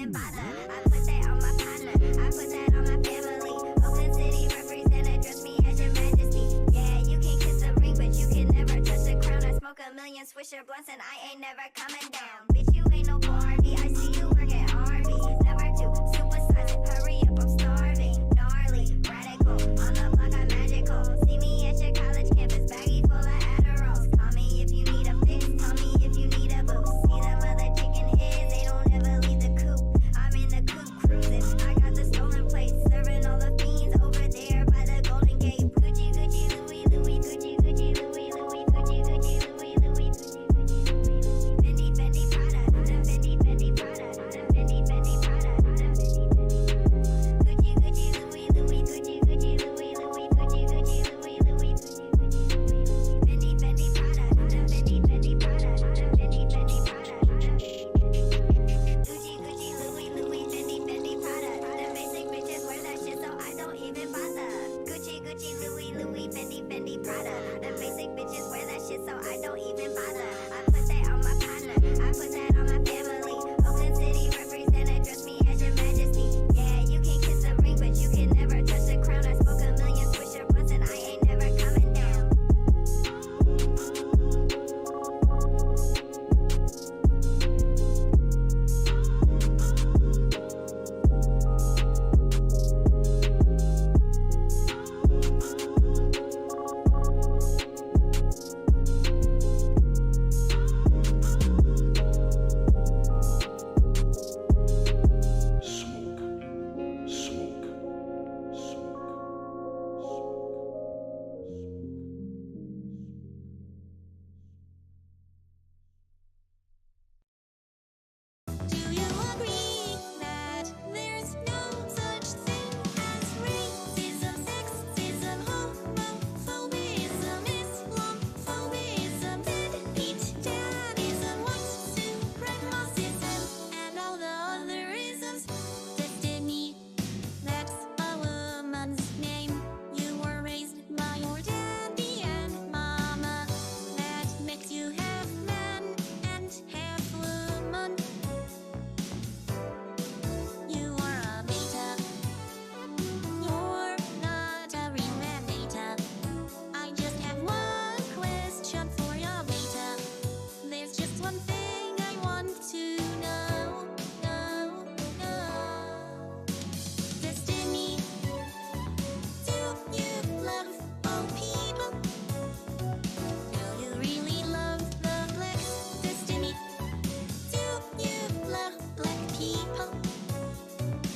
even bother. I put that on my partner, I put that on my family. Oakland City represent, address me as your majesty. Yeah, you can kiss the ring, but you can never touch the crown. I smoke a million Swisher blunts and I ain't never coming down. Bitch, you ain't no Barbie, I see you work at Arby's. Never too supersized, hurry up, I'm starving. Gnarly, radical, on the block I'm magical. See me at your college campus, baggy full of Adderalls. Call me if you need a fix, call me if you need a boost. See them other chicken heads, they don't ever leave the coop. I'm in the coop cruising, I got the stolen plates, serving all the fiends over there by the Golden Gate. Gucci, Gucci, Louis, Louis, Gucci, Gucci, Louis, Louis, Gucci, Gucci, Louis, Louis, Gucci, Gucci, Louis, Fendi, Fendi, Prada, Fendi, Fendi, Prada, Fendi, Fendi, Prada, Fendi, Fendi, Gucci, Gucci, Louis, Louis, Gucci, Gucci, Louis, Louis, Gucci, Gucci, Louis, Louis, Gucci, Gucci, Louis, Fendi, Fendi, Prada, Fendi, Fendi, Prada, Fendi, Fendi, Prada, Gucci, Gucci, Louis, Louis, Fendi, Fendi, Prada. The basic bitches wear that shit, so I don't even bother. Gucci, Gucci, Louis, Louis, Fendi, Fendi, Prada. The basic bitches wear that shit, so I don't even bother. I put that on my partner, I put that on my family. Oakland City represent, address me as your majesty. Yeah, you can kiss the ring, but you can never touch the crown. I smoke a million Swisher blunts and I ain't never coming down. Do you agree that there's no such thing as racism, sexism, homophobism, Islamophobism, deadbeat dadism, white supremacism, and all the other isms? Destiny, that's a woman's name. You were raised by your daddy and mama. That makes you half man and half woman. You are a beta. You're not a real man, beta. I just have one question for your beta. There's just one thing I want to know. Destiny, do you love all people? Do you really love the blacks? Destiny, do you love black people?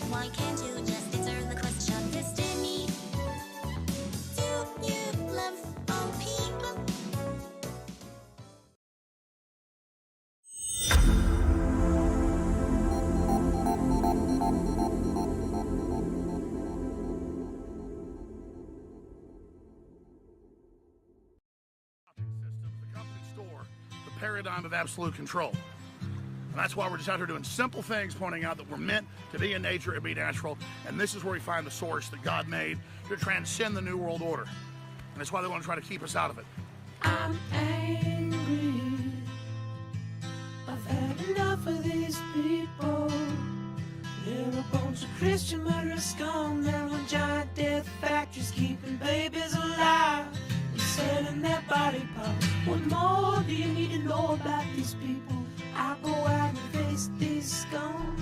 Why can't you just answer the question? Destiny, do you love all people? System, the company store, the paradigm of absolute control. And that's why we're just out here doing simple things, pointing out that we're meant to be in nature and be natural. And this is where we find the source that God made to transcend the New World Order. And that's why they want to try to keep us out of it. I'm angry. I've had enough of these people. They're a bunch of Christian murderous scum. They're on giant death factories keeping babies alive and selling their body parts. What more do you need to know about these people? I go out and face these scum.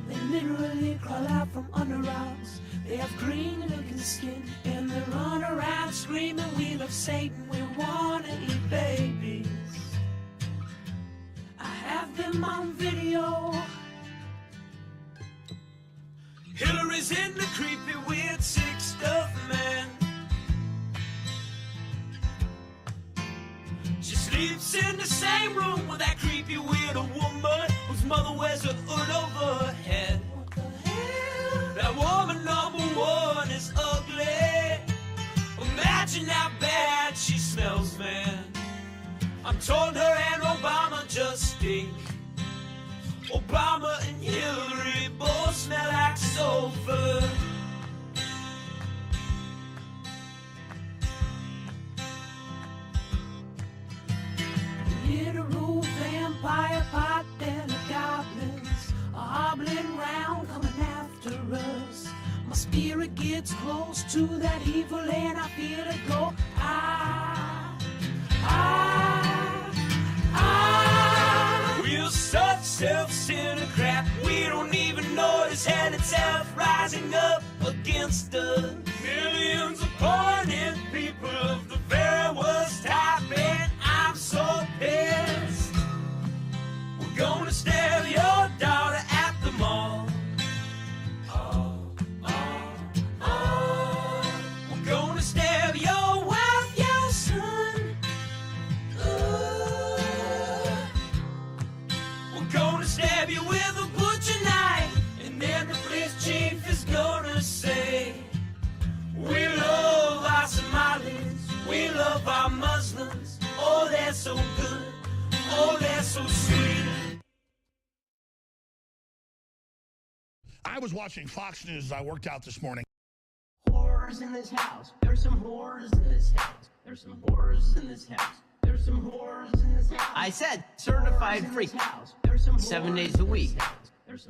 They literally crawl out from under rocks. They have green looking skin and they run around screaming, we love Satan, we wanna eat babies. I have them on video. Hillary's in the creepy, weird, sick stuff, man. She sleeps in the same room with that creepy, weird woman whose mother wears a hood over her head. What the hell? That woman number one is ugly. Imagine how bad she smells, man. I'm told her and Obama just stink. Obama and Hillary both smell like sulfur. Literal vampire pot belly goblins are gets close to that evil and I feel it go. We're such self-centered crap, we don't even notice hell itself rising up against us. Millions of pointed people of the very worst type, and I'm so pissed. We're gonna stab your daughter at the mall. We're gonna stab your wife, your son. We're gonna stab you with a butcher knife, and then the police chief is gonna say, we love our Somalis, we love our Muslims. Oh, they're so good, oh, they're so sweet. I was watching Fox News as I worked out this morning. Whores in this house. There's some whores in this house. There's some whores in this house. There's some whores in this house. I said certified freak. 7 days a week.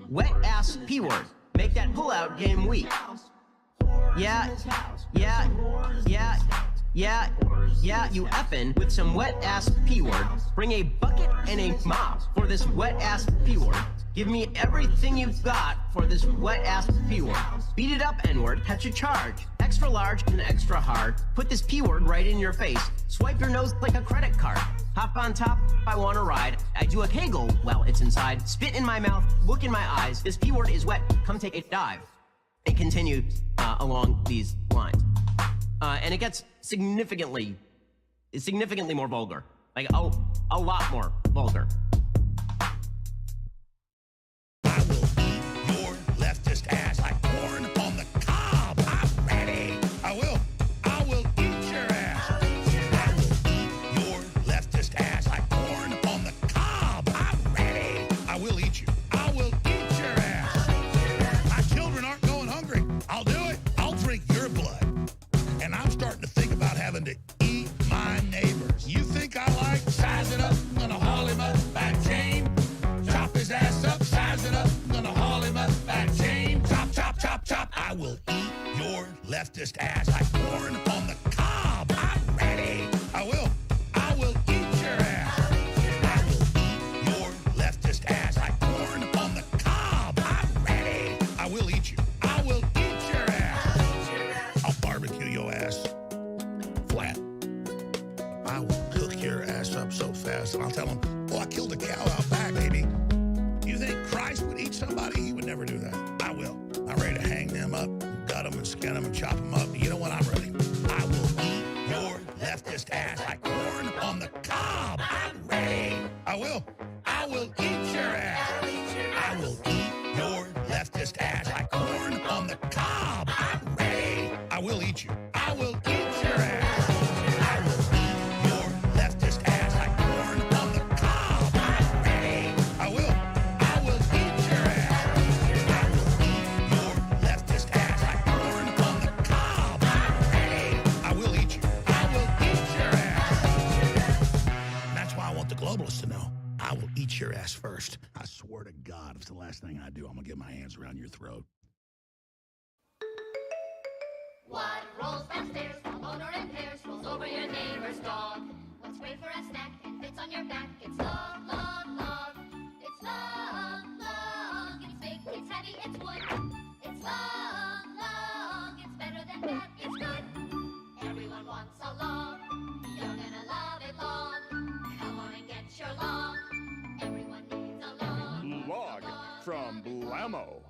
Wet ass P word. Make that pullout game weak. Yeah, you effin' with some wet ass P word. Bring a bucket and a mop for this wet ass P word. Give me everything you've got for this wet ass P word. Beat it up, N word, catch a charge. Extra large and extra hard. Put this P word right in your face. Swipe your nose like a credit card. Hop on top, I wanna ride. I do a kegel while it's inside. Spit in my mouth, look in my eyes. This P word is wet, come take a dive. It continues along these lines. And it gets significantly more vulgar. Like, a lot more vulgar. I will eat your leftist ass like corn on the cob. I'm ready. I will eat your ass. I will eat your leftist ass like corn on the cob. I'm ready. I will eat you. I will eat your ass. My children aren't going hungry. I'll do it. I'll drink your blood. And I'm starting to think about having to eat my neighbors. You think I like size it up? I'm gonna haul him up back chain. Chop his ass up, size it up. I'm gonna haul him up back chain. Chop, chop, chop, chop. I will eat your leftist ass like corn on the cob. I'm ready. I will eat your ass. I will eat your leftist ass like corn on the cob. I'm ready. I will eat you. I will eat your ass. I'll barbecue your ass flat. I will cook your ass up so fast, and I'll tell them, oh, I killed a cow out back, baby. You think Christ would eat somebody? He would never do that. I will. I'm ready to hang them up, gut them and skin them and chop them up. You know what? I'm ready. I will eat your leftist ass like corn on the cob. I'm ready. I will eat your ass. I will eat your leftist ass like corn on the cob. I'm ready. I will eat you. I will eat your ass. I will eat your leftist ass like corn on the cob. I'm ready. I will eat your ass. I will eat your leftist ass like corn on the cob. I'm ready. I will eat you. I will eat your ass. And that's why I want the globalists to know. I will eat your ass first. I swear to God, if it's the last thing I do, I'm gonna get my hands around your throat. What rolls downstairs, while motor in pairs, rolls over your neighbor's dog? What's great for a snack and fits on your back? It's long, long, long. It's long, long. It's big, it's heavy, it's wood. It's long, long. It's better than bad, it's good. Everyone wants a long. You're gonna love it long. Come on and get your long. Everyone needs a long. Log from Blammo.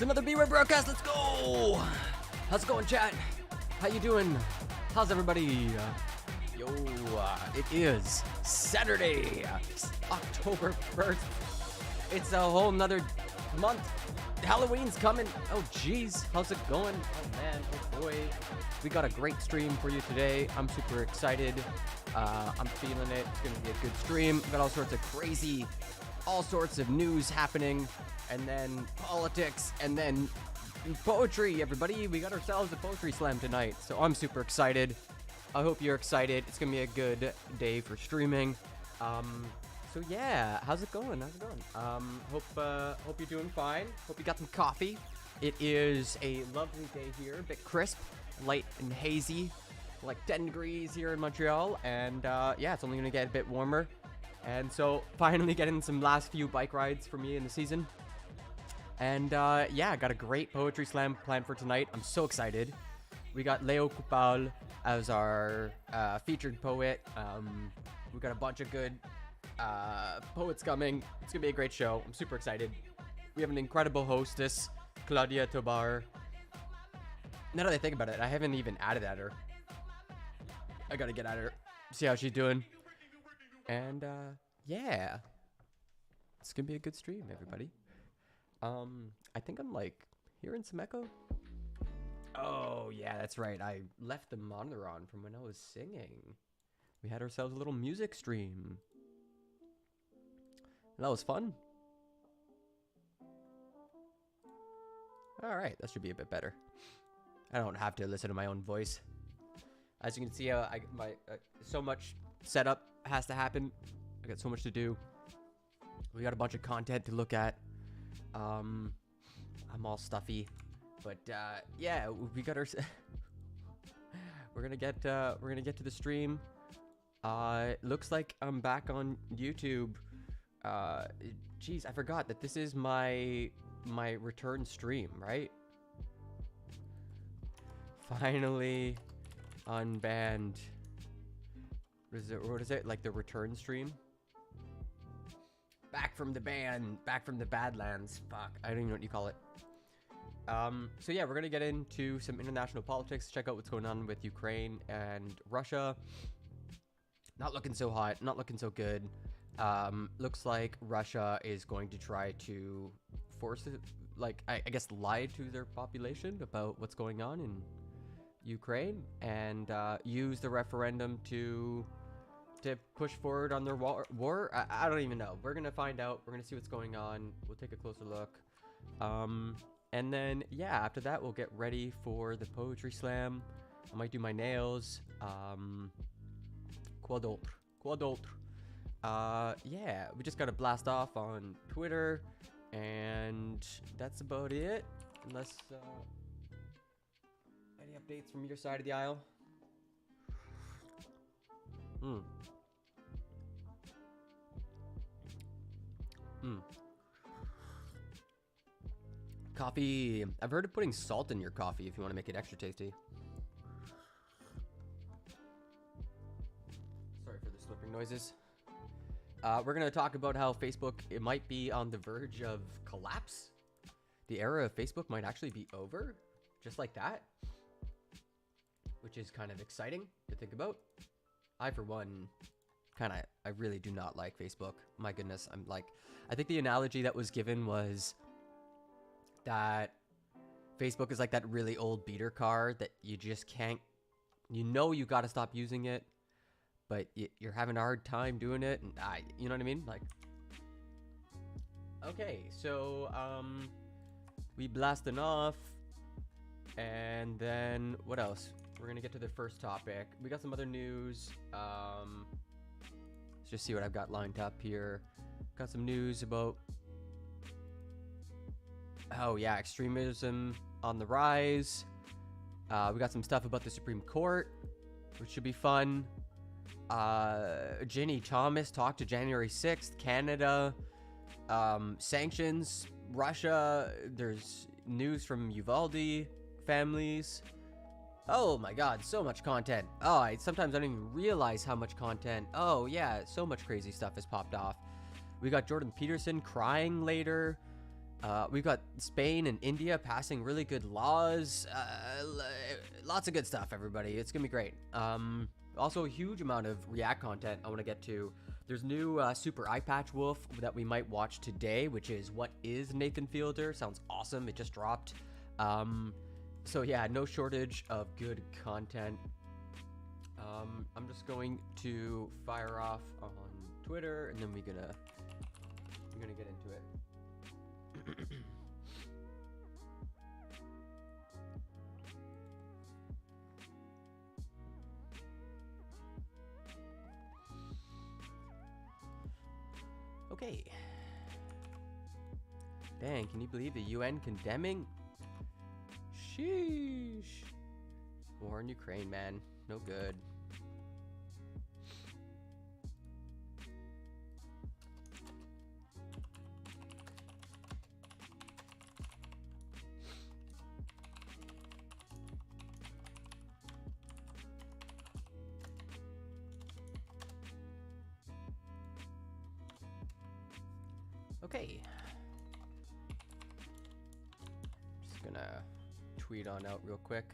It's another B-Word broadcast. Let's go. How's it going, chat? How you doing? How's everybody? It is Saturday, October 1st. It's a whole nother month. Halloween's coming. Oh, geez. How's it going? Oh, man. Oh, boy. We got a great stream for you today. I'm super excited. I'm feeling it. It's going to be a good stream. Got all sorts of crazy, all sorts of news happening. And then politics. And then poetry, everybody. We got ourselves a poetry slam tonight. So I'm super excited. I hope you're excited. It's going to be a good day for streaming. So yeah, how's it going? Hope you're doing fine. Hope you got some coffee. It is a lovely day here, a bit crisp, light and hazy, like 10 degrees here in Montreal. And yeah, it's only gonna get a bit warmer. And so finally getting some last few bike rides for me in the season. And yeah, got a great poetry slam planned for tonight. I'm so excited. We got Leo Kupal as our featured poet. We got a bunch of good poets coming. It's gonna be a great show. I'm super excited. We have an incredible hostess, Claudia Tobar. Now that I think about it, I haven't even added at her. I gotta get at her, see how she's doing. And yeah, it's gonna be a good stream, everybody. I think I'm like hearing some echo. Oh yeah, that's right. I left the monitor on from when I was singing. We had ourselves a little music stream. That was fun. All right, that should be a bit better. I don't have to listen to my own voice. As you can see, so much setup has to happen. I got so much to do. We got a bunch of content to look at. I'm all stuffy, but yeah, we got our. we're gonna get to the stream. Looks like I'm back on YouTube. Geez, I forgot that this is my return stream, right? Finally unbanned. What is it? Like the return stream? Back from the ban, back from the Badlands. Fuck, I don't even know what you call it. So yeah, we're gonna get into some international politics, check out what's going on with Ukraine and Russia. Not looking so hot, not looking so good. Looks like Russia is going to try to force it, like, I guess lie to their population about what's going on in Ukraine and use the referendum to push forward on their war. I don't even know. We're gonna find out. We're gonna see what's going on. We'll take a closer look. And then yeah, after that we'll get ready for the poetry slam. I might do my nails. Quoi d'autre? Yeah, we just gotta blast off on Twitter, and that's about it. Unless any updates from your side of the aisle. Coffee. I've heard of putting salt in your coffee if you want to make it extra tasty. Sorry for the slipping noises. We're going to talk about how Facebook, it might be on the verge of collapse. The era of Facebook might actually be over, just like that. Which is kind of exciting to think about. I, for one, I really do not like Facebook. My goodness, I think the analogy that was given was that Facebook is like that really old beater car that you just can't, you got to stop using it, but you're having a hard time doing it, and you know what I mean? Like, okay, so we blasting off, and then what else? We're gonna get to the first topic. We got some other news. Let's just see what I've got lined up here. Got some news about, oh yeah, extremism on the rise. We got some stuff about the Supreme Court, which should be fun. Ginny Thomas talked to January 6th, Canada, sanctions, Russia. There's news from Uvalde families. Oh my god, so much content. Oh, sometimes I don't even realize how much content. Oh yeah, so much crazy stuff has popped off. We got Jordan Peterson crying later. We've got Spain and India passing really good laws. Lots of good stuff, everybody. It's gonna be great. Also, a huge amount of React content I want to get to. There's new Super Eye Patch Wolf that we might watch today, which is What is Nathan Fielder? Sounds awesome. It just dropped. So yeah, no shortage of good content. I'm just going to fire off on Twitter, and then we're gonna get into it. Okay. Dang, can you believe the UN condemning? Sheesh. War in Ukraine, man. No good. Okay. Just gonna tweet on out real quick.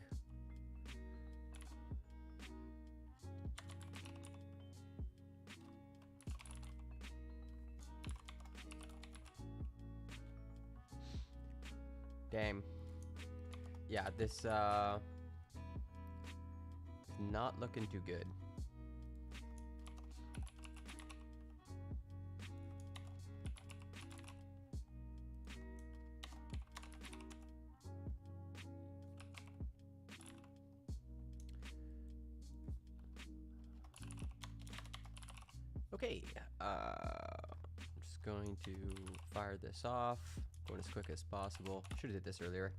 Damn. Yeah, this is not looking too good. Okay, I'm just going to fire this off, going as quick as possible. Should have did this earlier.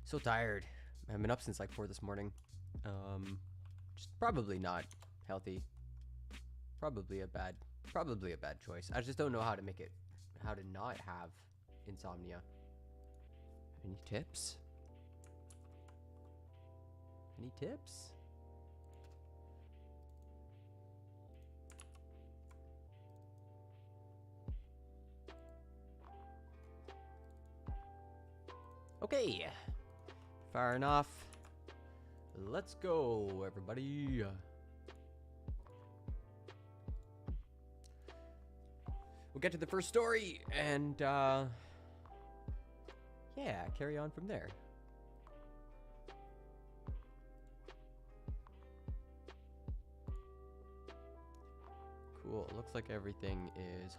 So tired. I've been up since like 4 this morning. Just probably not healthy. Probably a bad choice. I just don't know how to not have insomnia. Any tips? Any tips? Okay, firing off. Let's go, everybody. We'll get to the first story and yeah, carry on from there. Cool. Looks like everything is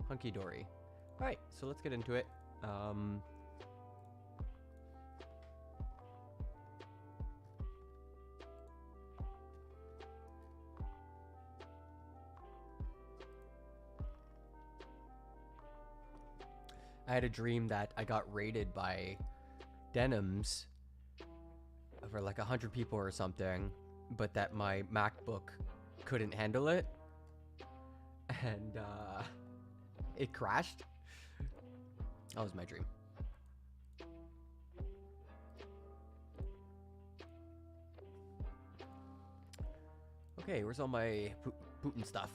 hunky-dory. All right, so let's get into it. I had a dream that I got raided by Denims for like 100 people or something, but that my MacBook couldn't handle it, and it crashed. That was my dream. Okay, where's all my Putin stuff?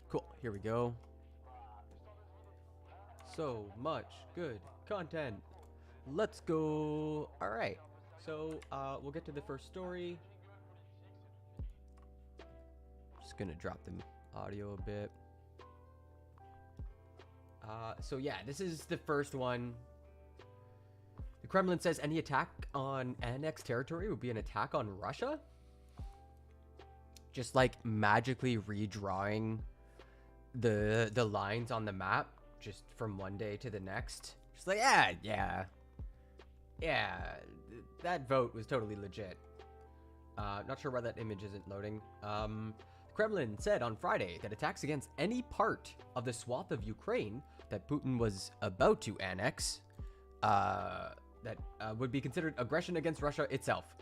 Cool, here we go. So much good content. Let's go. All right, so we'll get to the first story. Just gonna drop the audio a bit. So yeah, this is the first one. The Kremlin says any attack on annexed territory would be an attack on Russia. Just like magically redrawing the lines on the map just from one day to the next. Just like, yeah, that vote was totally legit. Not sure why that image isn't loading. The Kremlin said on Friday that attacks against any part of the swath of Ukraine that Putin was about to annex would be considered aggression against Russia itself,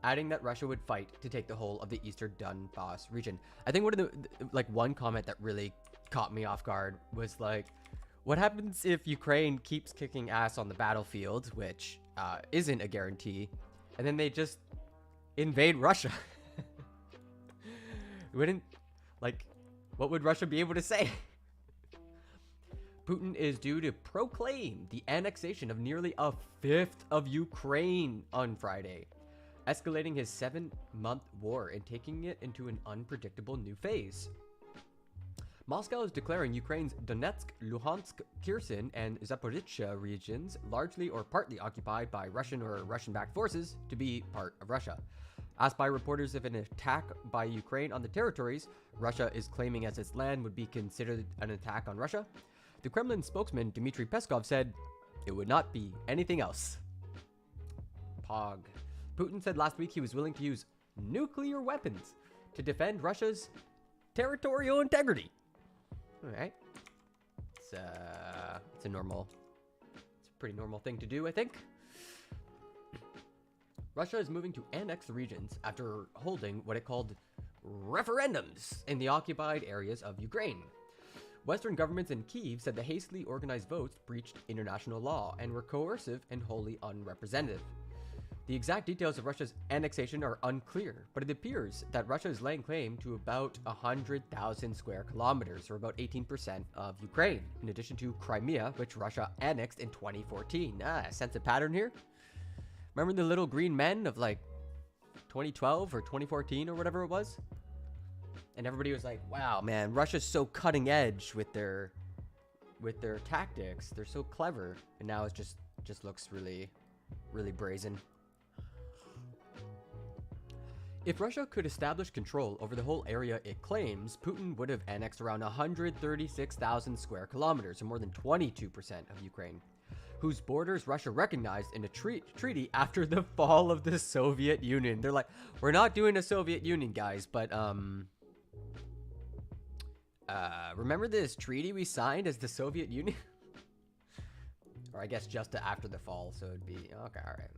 adding that Russia would fight to take the whole of the eastern Donbass region. I think one of the one comment that really caught me off guard was like, what happens if Ukraine keeps kicking ass on the battlefield, which isn't a guarantee, and then they just invade Russia? Wouldn't, like, What would Russia be able to say? Putin is due to proclaim the annexation of nearly a fifth of Ukraine on Friday, escalating his 7-month war and taking it into an unpredictable new phase. Moscow is declaring Ukraine's Donetsk, Luhansk, Kherson, and Zaporizhzhia regions, largely or partly occupied by Russian or Russian-backed forces, to be part of Russia. Asked by reporters if an attack by Ukraine on the territories Russia is claiming as its land would be considered an attack on Russia, the Kremlin spokesman Dmitry Peskov said it would not be anything else. Pog. Putin said last week he was willing to use nuclear weapons to defend Russia's territorial integrity. All right. It's a pretty normal thing to do, I think. Russia is moving to annex the regions after holding what it called referendums in the occupied areas of Ukraine. Western governments in Kyiv said the hastily organized votes breached international law and were coercive and wholly unrepresentative. The exact details of Russia's annexation are unclear, but it appears that Russia is laying claim to about 100,000 square kilometers, or about 18% of Ukraine, in addition to Crimea, which Russia annexed in 2014. Sense a pattern here? Remember the little green men of like 2012 or 2014 or whatever it was? And everybody was like, wow, man, Russia's so cutting edge with their tactics. They're so clever. And now it just looks really, really brazen. If Russia could establish control over the whole area it claims, Putin would have annexed around 136,000 square kilometers, or more than 22% of Ukraine, whose borders Russia recognized in a treaty after the fall of the Soviet Union. They're like, we're not doing a Soviet Union, guys, but remember this treaty we signed as the Soviet Union? Or I guess just after the fall, so it'd be, okay, all right.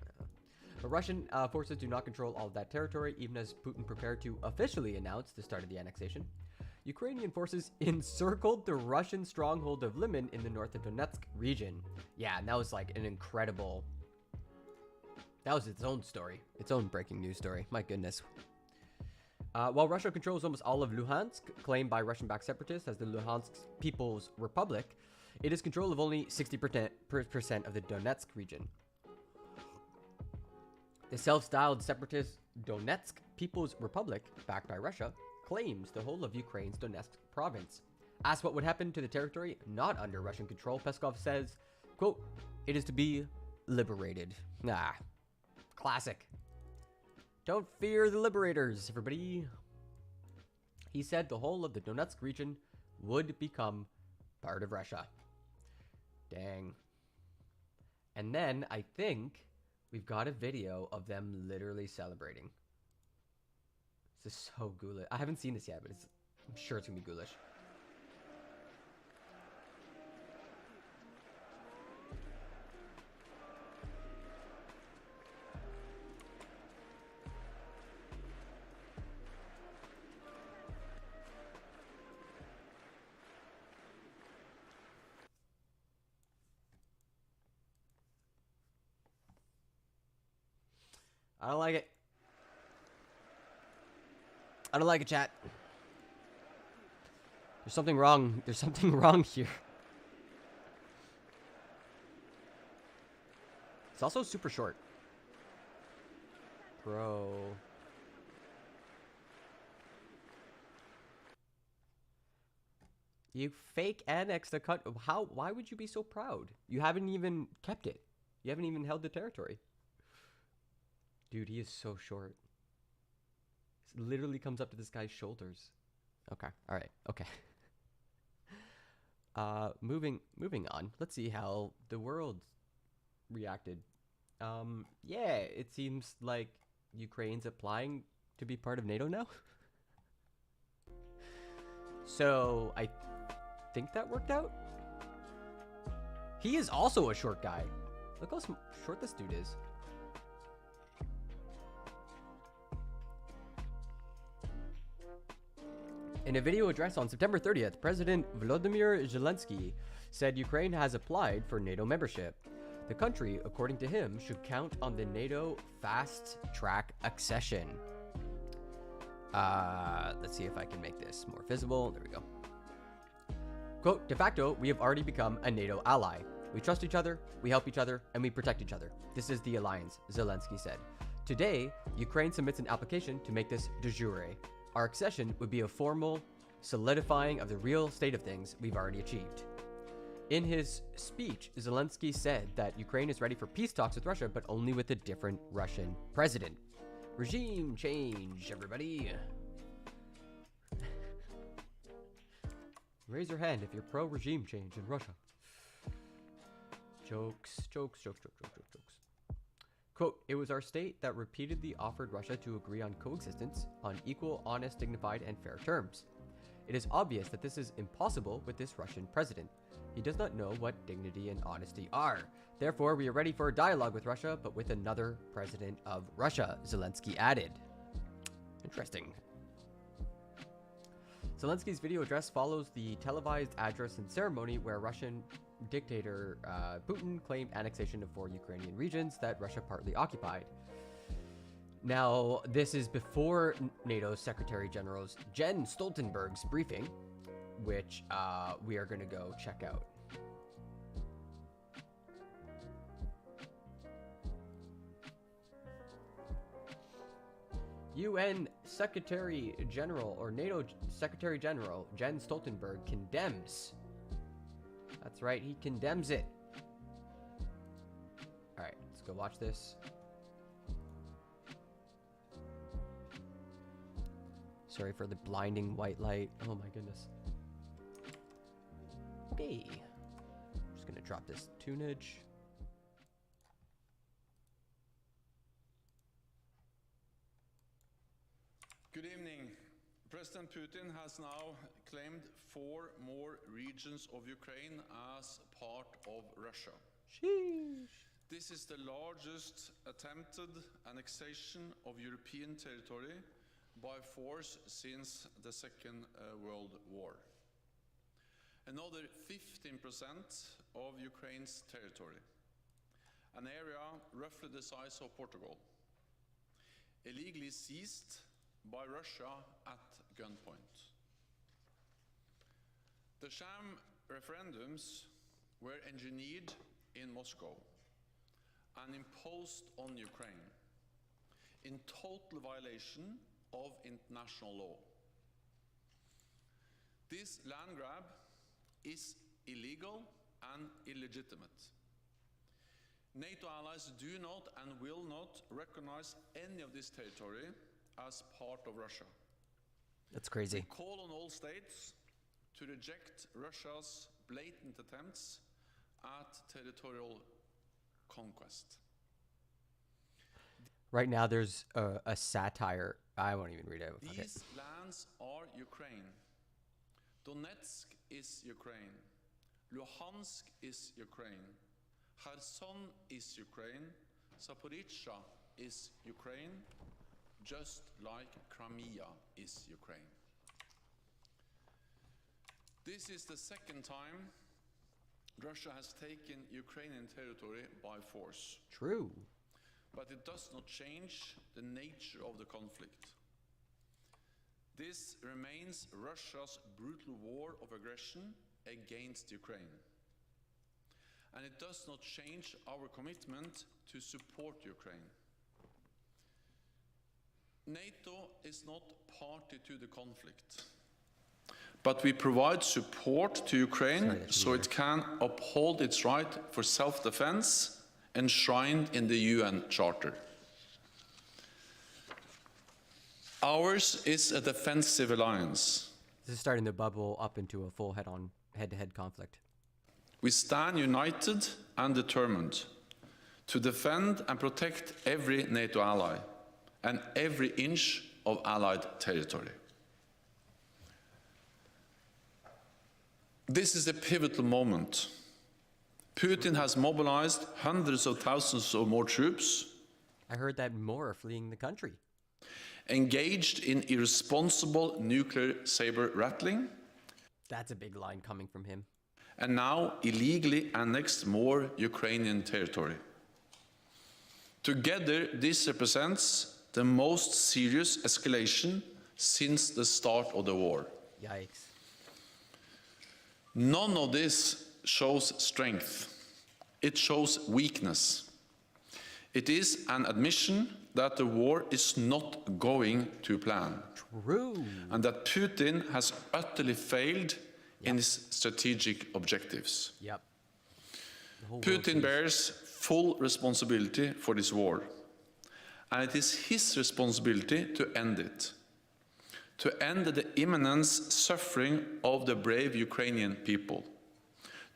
But Russian forces do not control all of that territory, even as Putin prepared to officially announce the start of the annexation. Ukrainian forces encircled the Russian stronghold of Liman in the north of Donetsk region. Yeah, and that was like an incredible... That was its own story. Its own breaking news story. My goodness. While Russia controls almost all of Luhansk, claimed by Russian-backed separatists as the Luhansk People's Republic, it is control of only 60% of the Donetsk region. The self-styled separatist Donetsk People's Republic, backed by Russia, claims the whole of Ukraine's Donetsk province. Asked what would happen to the territory not under Russian control, Peskov says, quote, "It is to be liberated." Classic. Don't fear the liberators, everybody. He said the whole of the Donetsk region would become part of Russia. Dang. And then I think we've got a video of them literally celebrating. This is so ghoulish. I haven't seen this yet, but I'm sure it's gonna be ghoulish. I don't like it. I don't like it, chat. There's something wrong. There's something wrong here. It's also super short. Bro. You fake annexed the cut. Why would you be so proud? You haven't even kept it. You haven't even held the territory. Dude, he is so short. It literally comes up to this guy's shoulders. Okay, all right, okay. Moving on. Let's see how the world reacted. Yeah, it seems like Ukraine's applying to be part of NATO now. So I think that worked out. He is also a short guy. Look how short this dude is. In a video address on September 30th, President Volodymyr Zelensky said Ukraine has applied for NATO membership. The country, according to him, should count on the NATO fast-track accession. Let's see if I can make this more visible. There we go. Quote, de facto, we have already become a NATO ally. We trust each other, we help each other, and we protect each other. This is the alliance, Zelensky said. Today, Ukraine submits an application to make this de jure. Our accession would be a formal solidifying of the real state of things we've already achieved. In his speech, Zelensky said that Ukraine is ready for peace talks with Russia, but only with a different Russian president. Regime change, everybody. Raise your hand if you're pro-regime change in Russia. Jokes. Quote, it was our state that repeatedly offered Russia to agree on coexistence on equal, honest, dignified, and fair terms. It is obvious that this is impossible with this Russian president. He does not know what dignity and honesty are. Therefore, we are ready for a dialogue with Russia, but with another president of Russia, Zelensky added. Interesting. Zelensky's video address follows the televised address and ceremony where Russian dictator Putin claimed annexation of 4 Ukrainian regions that Russia partly occupied. Now, this is before NATO's Secretary General's Jens Stoltenberg's briefing, which we are going to go check out. UN Secretary General, or NATO Secretary General Jens Stoltenberg condemns. That's right, he condemns it. All right, let's go watch this. Sorry for the blinding white light. Oh my goodness. Okay, just gonna drop this tunage. Good evening. President Putin has now claimed 4 more regions of Ukraine as part of Russia. Sheesh. This is the largest attempted annexation of European territory by force since the Second World War. Another 15% of Ukraine's territory, an area roughly the size of Portugal, illegally seized by Russia at gunpoint. The sham referendums were engineered in Moscow and imposed on Ukraine in total violation of international law. This land grab is illegal and illegitimate. NATO allies do not and will not recognize any of this territory as part of Russia. That's crazy. We call on all states to reject Russia's blatant attempts at territorial conquest. Right now there's a satire. I won't even read it. These lands are Ukraine. Donetsk is Ukraine. Luhansk is Ukraine. Kherson is Ukraine. Zaporizhzhia is Ukraine. Just like Crimea is Ukraine. This is the second time Russia has taken Ukrainian territory by force. True. But it does not change the nature of the conflict. This remains Russia's brutal war of aggression against Ukraine. And it does not change our commitment to support Ukraine. NATO is not party to the conflict, but we provide support to Ukraine so it can uphold its right for self-defense enshrined in the UN Charter. Ours is a defensive alliance. This is starting to bubble up into a full head-to-head conflict. We stand united and determined to defend and protect every NATO ally and every inch of Allied territory. This is a pivotal moment. Putin has mobilized hundreds of thousands of more troops. I heard that more are fleeing the country. Engaged in irresponsible nuclear saber rattling. That's a big line coming from him. And now illegally annexed more Ukrainian territory. Together, this represents the most serious escalation since the start of the war. Yikes. None of this shows strength. It shows weakness. It is an admission that the war is not going to plan. True. And that Putin has utterly failed in his strategic objectives. Yep. Putin bears full responsibility for this war. And it is his responsibility to end it. To end the imminent suffering of the brave Ukrainian people.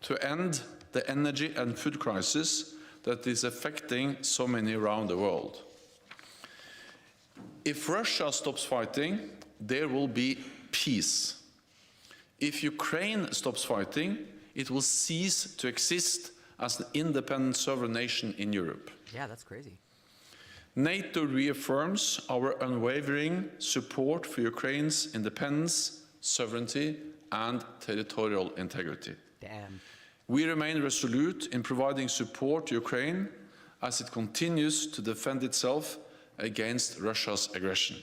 To end the energy and food crisis that is affecting so many around the world. If Russia stops fighting, there will be peace. If Ukraine stops fighting, it will cease to exist as an independent sovereign nation in Europe. Yeah, that's crazy. NATO reaffirms our unwavering support for Ukraine's independence, sovereignty, and territorial integrity. Damn. We remain resolute in providing support to Ukraine as it continues to defend itself against Russia's aggression,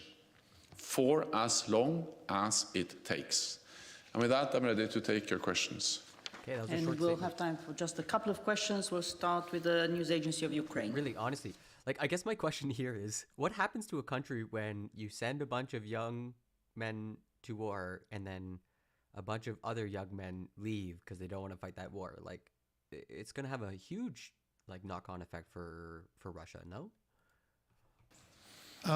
for as long as it takes. And with that, I'm ready to take your questions. Okay, that was a And short we'll statement. have time for just a couple of questions. We'll start with the news agency of Ukraine. Really, honestly, like, I guess my question here is, what happens to a country when you send a bunch of young men to war and then a bunch of other young men leave because they don't want to fight that war? Like, it's going to have a huge, like, knock-on effect for Russia, no?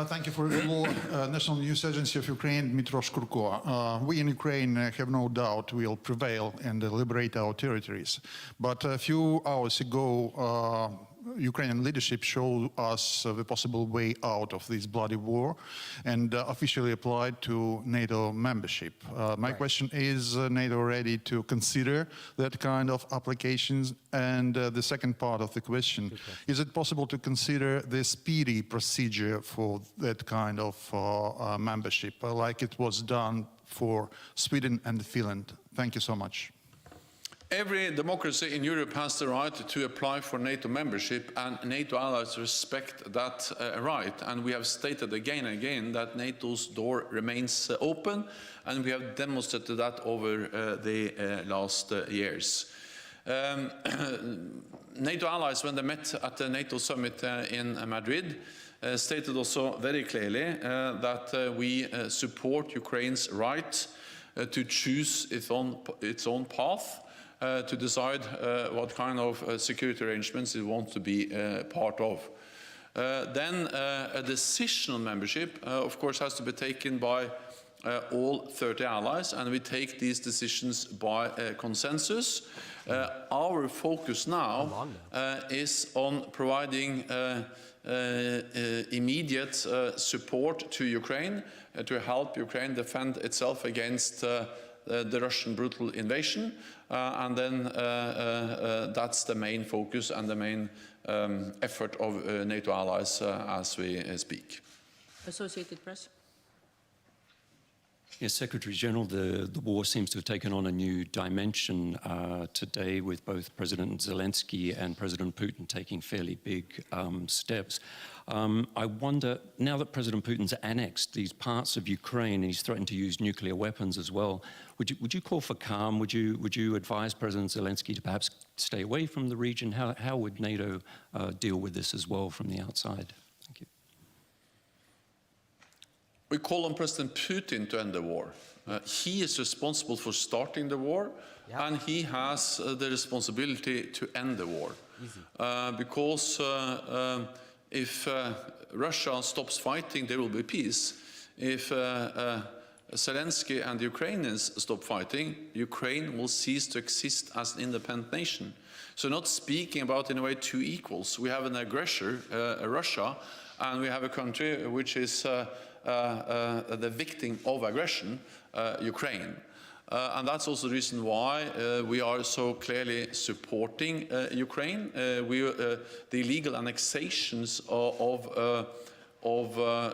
Thank you for the floor. National News Agency of Ukraine, Dmytro Shkurko. We in Ukraine have no doubt will prevail and liberate our territories. But a few hours ago, Ukrainian leadership showed us the possible way out of this bloody war and officially applied to NATO membership. My question is, NATO ready to consider that kind of applications? And the second part of the question, is it possible to consider the speedy procedure for that kind of membership, like it was done for Sweden and Finland? Thank you so much. Every democracy in Europe has the right to apply for NATO membership, and NATO allies respect that right. And we have stated again and again that NATO's door remains open, and we have demonstrated that over the last years. NATO allies, when they met at the NATO summit in Madrid, stated also very clearly that we support Ukraine's right to choose its own path, to decide what kind of security arrangements it wants to be part of. Then a decision on membership, of course, has to be taken by all 30 allies, and we take these decisions by consensus. Our focus now is on providing immediate support to Ukraine to help Ukraine defend itself against the Russian brutal invasion, and then that's the main focus and the main effort of NATO allies as we speak. Associated Press. Yes, Secretary General, the war seems to have taken on a new dimension today, with both President Zelensky and President Putin taking fairly big steps. I wonder, now that President Putin's annexed these parts of Ukraine and he's threatened to use nuclear weapons as well, would you call for calm? Would you advise President Zelensky to perhaps stay away from the region? How would NATO deal with this as well from the outside? Thank you. We call on President Putin to end the war. He is responsible for starting the war, and he has the responsibility to end the war. Because if Russia stops fighting, there will be peace. If Zelensky and the Ukrainians stop fighting, Ukraine will cease to exist as an independent nation. So not speaking about, in a way, two equals. We have an aggressor, Russia, and we have a country which is the victim of aggression, Ukraine. And that's also the reason why we are so clearly supporting Ukraine. The illegal annexations of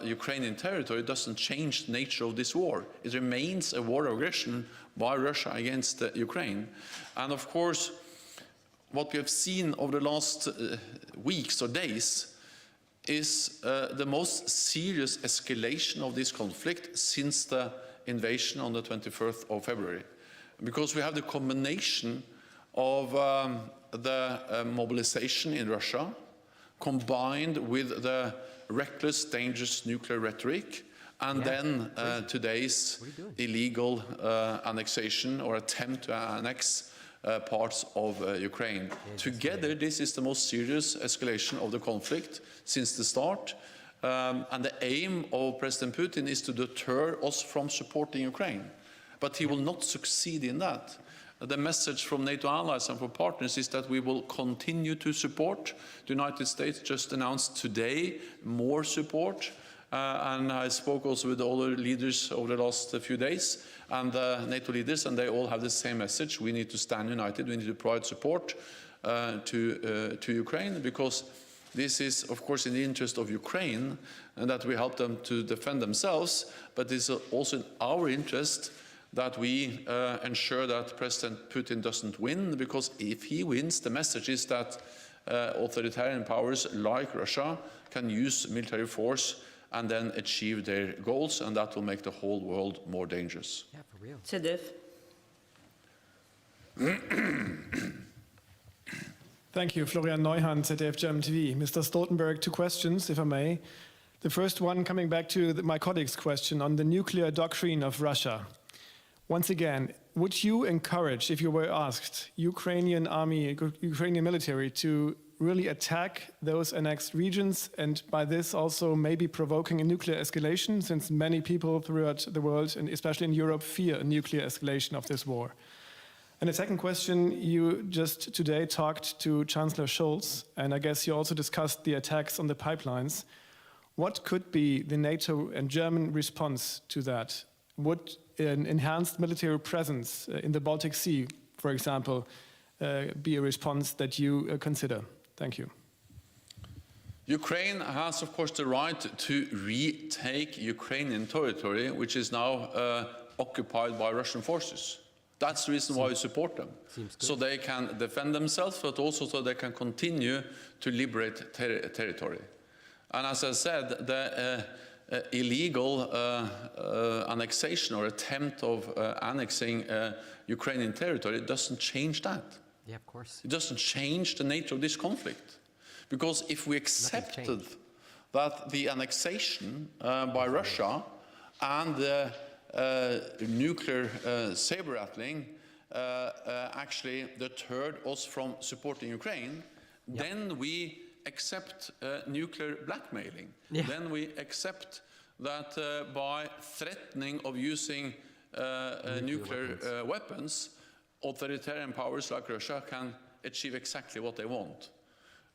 Ukrainian territory doesn't change the nature of this war. It remains a war of aggression by Russia against Ukraine. And of course, what we have seen over the last weeks or days is the most serious escalation of this conflict since the invasion on the 21st of February. Because we have the combination of the mobilization in Russia combined with the reckless, dangerous nuclear rhetoric, and then today's illegal annexation or attempt to annex parts of Ukraine. Together, this is the most serious escalation of the conflict since the start. And the aim of President Putin is to deter us from supporting Ukraine. But he will not succeed in that. The message from NATO allies and from partners is that we will continue to support. The United States just announced today more support. And I spoke also with all the leaders over the last few days, and NATO leaders, and they all have the same message. We need to stand united. We need to provide support to Ukraine, because this is, of course, in the interest of Ukraine, and that we help them to defend themselves, but it's also in our interest that we ensure that President Putin doesn't win, because if he wins, the message is that authoritarian powers like Russia can use military force and then achieve their goals, and that will make the whole world more dangerous. Yeah, for real. Sedef. Thank you, Florian Neuhan, ZDF German TV. Mr. Stoltenberg, 2 questions, if I may. The first one coming back to my colleague's question on the nuclear doctrine of Russia. Once again, would you encourage, if you were asked, Ukrainian army, Ukrainian military to really attack those annexed regions, and by this also maybe provoking a nuclear escalation, since many people throughout the world, and especially in Europe, fear a nuclear escalation of this war? And the second question, you just today talked to Chancellor Scholz, and I guess you also discussed the attacks on the pipelines. What could be the NATO and German response to that? Would an enhanced military presence in the Baltic Sea, for example, be a response that you consider? Thank you. Ukraine has, of course, the right to retake Ukrainian territory, which is now occupied by Russian forces. That's the reason why we support them. So they can defend themselves, but also so they can continue to liberate territory. And as I said, the illegal annexation or attempt of annexing Ukrainian territory doesn't change that. Yeah, of course. It doesn't change the nature of this conflict. Because if we accepted that the annexation by Russia and the nuclear saber rattling actually deterred us from supporting Ukraine, then we accept nuclear blackmailing. Then we accept that by threatening of using nuclear weapons, authoritarian powers like Russia can achieve exactly what they want.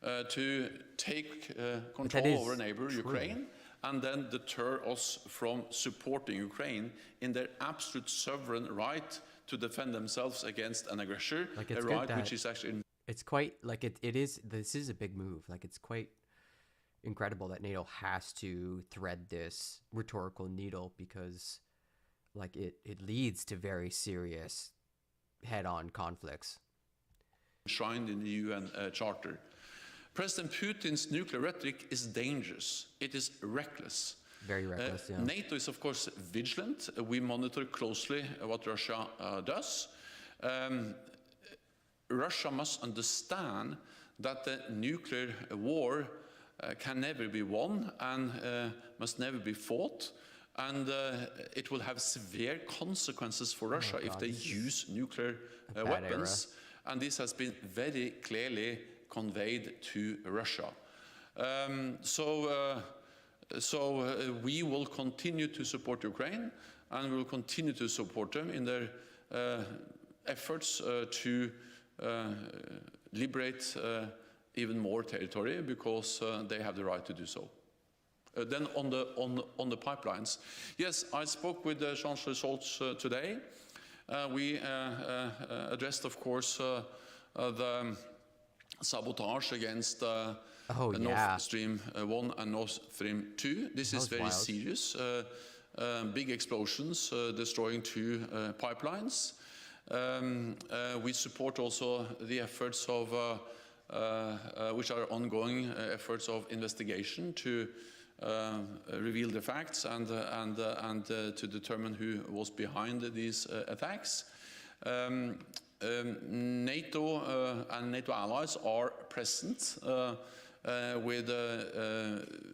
To take control over a neighbor, Ukraine, and then deter us from supporting Ukraine in their absolute sovereign right to defend themselves against an aggressor, like a right which is actually... It's quite, like it is, this is a big move. Like it's quite incredible that NATO has to thread this rhetorical needle, because like it leads to very serious head-on conflicts. Enshrined in the UN Charter. President Putin's nuclear rhetoric is dangerous. It is reckless. Very reckless, yeah. NATO is, of course, vigilant. We monitor closely what Russia does. Russia must understand that the nuclear war can never be won and must never be fought. And it will have severe consequences for Russia if they use nuclear weapons. And this has been very clearly conveyed to Russia. So we will continue to support Ukraine, and we will continue to support them in their efforts to liberate even more territory, because they have the right to do so. Then on the pipelines, yes, I spoke with Chancellor Scholz today. We addressed, of course, the sabotage against Nord Stream 1 and Nord Stream 2. This is very serious. Big explosions destroying 2 pipelines. We support also the efforts of which are ongoing efforts of investigation to reveal the facts and to determine who was behind these attacks. NATO and NATO allies are present with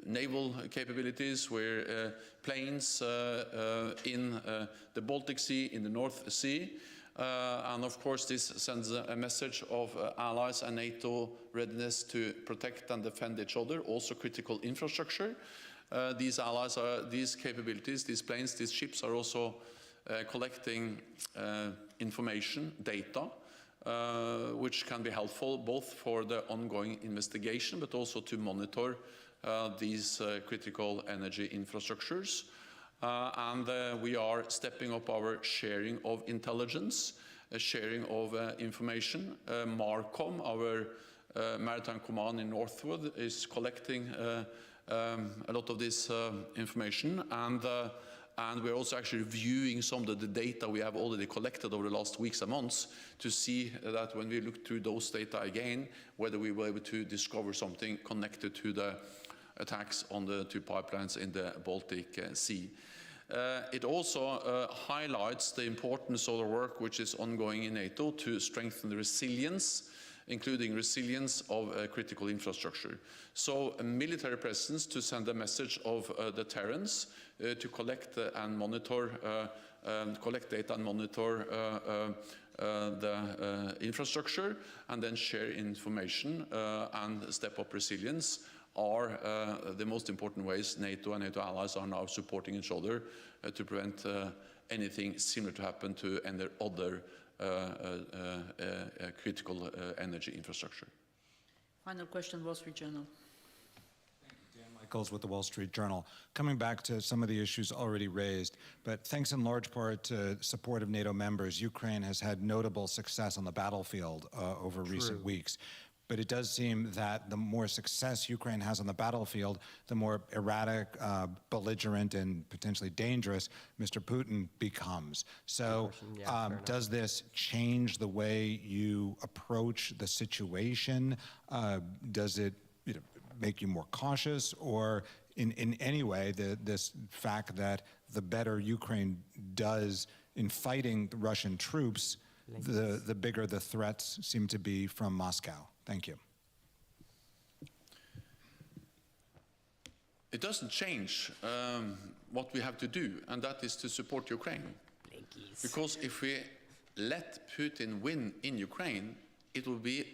naval capabilities, where planes in the Baltic Sea, in the North Sea, and of course this sends a message of allies and NATO readiness to protect and defend each other, also critical infrastructure. These allies are, these capabilities, these planes, these ships are also collecting information, data, which can be helpful both for the ongoing investigation but also to monitor these critical energy infrastructures. And we are stepping up our sharing of intelligence, sharing of information. MARCOM, our maritime command in Northwood, is collecting a lot of this information, and we're also actually reviewing some of the data we have already collected over the last weeks and months to see that when we look through those data again, whether we were able to discover something connected to the attacks on the two pipelines in the Baltic Sea. It also highlights the importance of the work which is ongoing in NATO to strengthen the resilience, including resilience of critical infrastructure. So a military presence to send a message of deterrence, to collect and monitor, collect data and monitor the infrastructure, and then share information and step up resilience are the most important ways NATO and NATO allies are now supporting each other to prevent anything similar to happen to any other critical energy infrastructure. Final question, Wall Street Journal. Michaels with the Wall Street Journal. Coming back to some of the issues already raised, but thanks in large part to support of NATO members, Ukraine has had notable success on the battlefield over recent weeks. But it does seem that the more success Ukraine has on the battlefield, the more erratic, belligerent, and potentially dangerous Mr. Putin becomes. So does this change the way you approach the situation? Does it make you more cautious? Or in any way, this fact that the better Ukraine does in fighting the Russian troops, the bigger the threats seem to be from Moscow? Thank you. It doesn't change what we have to do, and that is to support Ukraine. Because if we let Putin win in Ukraine, it will be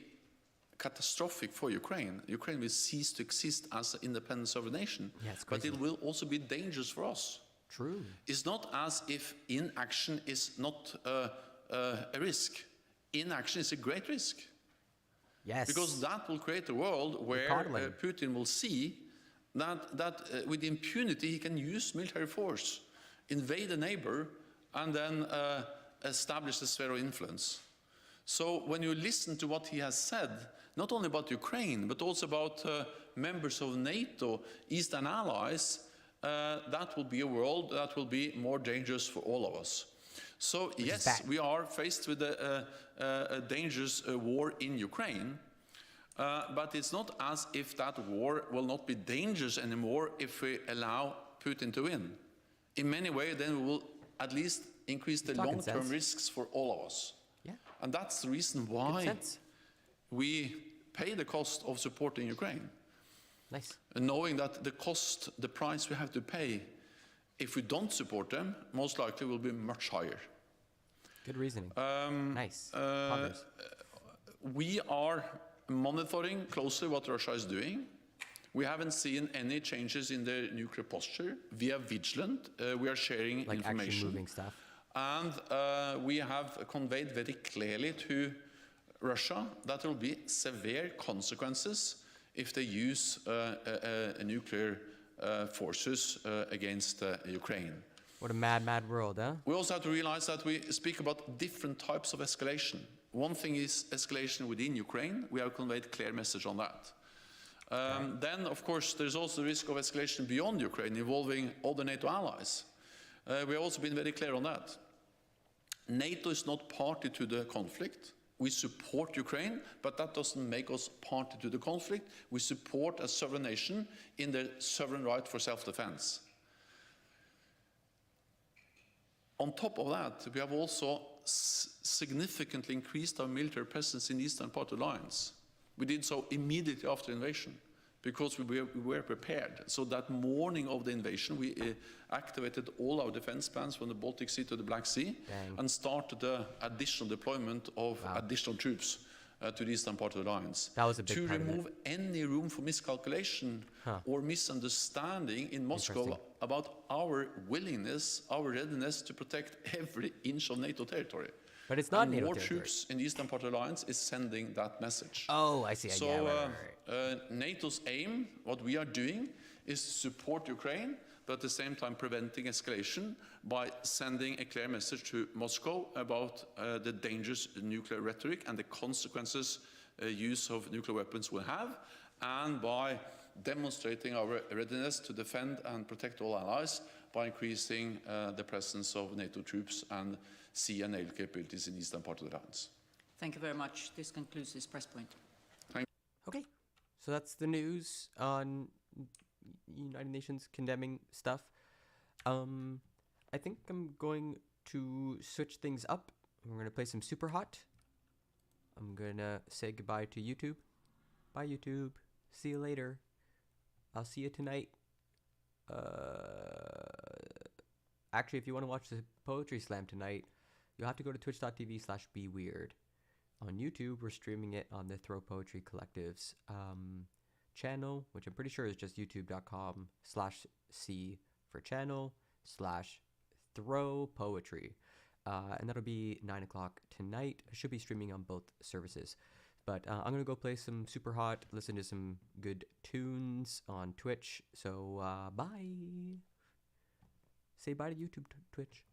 catastrophic for Ukraine. Ukraine will cease to exist as an independent sovereign nation, but it will also be dangerous for us. True. It's not as if inaction is not a risk. Inaction is a great risk. Yes. Because that will create a world where Putin will see that with impunity he can use military force, invade a neighbor, and then establish a sphere of influence. So when you listen to what he has said, not only about Ukraine, but also about members of NATO, Eastern allies, that will be a world that will be more dangerous for all of us. So yes, we are faced with a dangerous war in Ukraine, but it's not as if that war will not be dangerous anymore if we allow Putin to win. In many ways, then we will at least increase the long-term risks for all of us. Yeah. And that's the reason why we pay the cost of supporting Ukraine. Nice. And knowing that the price we have to pay if we don't support them, most likely will be much higher. Good reasoning. Nice. We are monitoring closely what Russia is doing. We haven't seen any changes in their nuclear posture. We are vigilant. We are sharing information. Actually moving stuff. And we have conveyed very clearly to Russia that there will be severe consequences if they use nuclear forces against Ukraine. What a mad, mad world, huh? We also have to realize that we speak about different types of escalation. One thing is escalation within Ukraine. We have conveyed a clear message on that. Then, of course, there's also the risk of escalation beyond Ukraine involving other NATO allies. We have also been very clear on that. NATO is not party to the conflict. we support Ukraine, but that doesn't make us party to the conflict. We support a sovereign nation in their sovereign right for self-defense. On top of that, we have also significantly increased our military presence in the eastern part of the alliance. We did so immediately after the invasion, because we were prepared. So that morning of the invasion, we activated all our defense plans from the Baltic Sea to the Black Sea and started the additional deployment of additional troops to the eastern part of the alliance. That was a big to part remove of it. any room for miscalculation or misunderstanding in Moscow about our willingness, our readiness to protect every inch of NATO territory. But it's not and NATO more territory. troops in the eastern part of the alliance is sending that message. Oh, I see. So Yeah, right. NATO's aim, what we are doing, is to support Ukraine, but at the same time preventing escalation by sending a clear message to Moscow about the dangerous nuclear rhetoric and the consequences use of nuclear weapons will have, and by demonstrating our readiness to defend and protect all allies by increasing the presence of NATO troops and sea and naval capabilities in the eastern part of the alliance. Thank you very much. This concludes this press point. Okay, so that's the news on United Nations condemning stuff. I think I'm going to switch things up. We're going to play some Super Hot. I'm going to say goodbye to YouTube. Bye, YouTube. See you later. I'll see you tonight. Actually, if you want to watch the Poetry Slam tonight, you'll have to go to twitch.tv/beweird. On YouTube, we're streaming it on the Throw Poetry Collective's channel, which I'm pretty sure is just youtube.com/c for channel/throw poetry. And that'll be 9 o'clock tonight. I should be streaming on both services. But I'm going to go play some Super Hot, listen to some good tunes on Twitch. So bye. Say bye to YouTube, Twitch.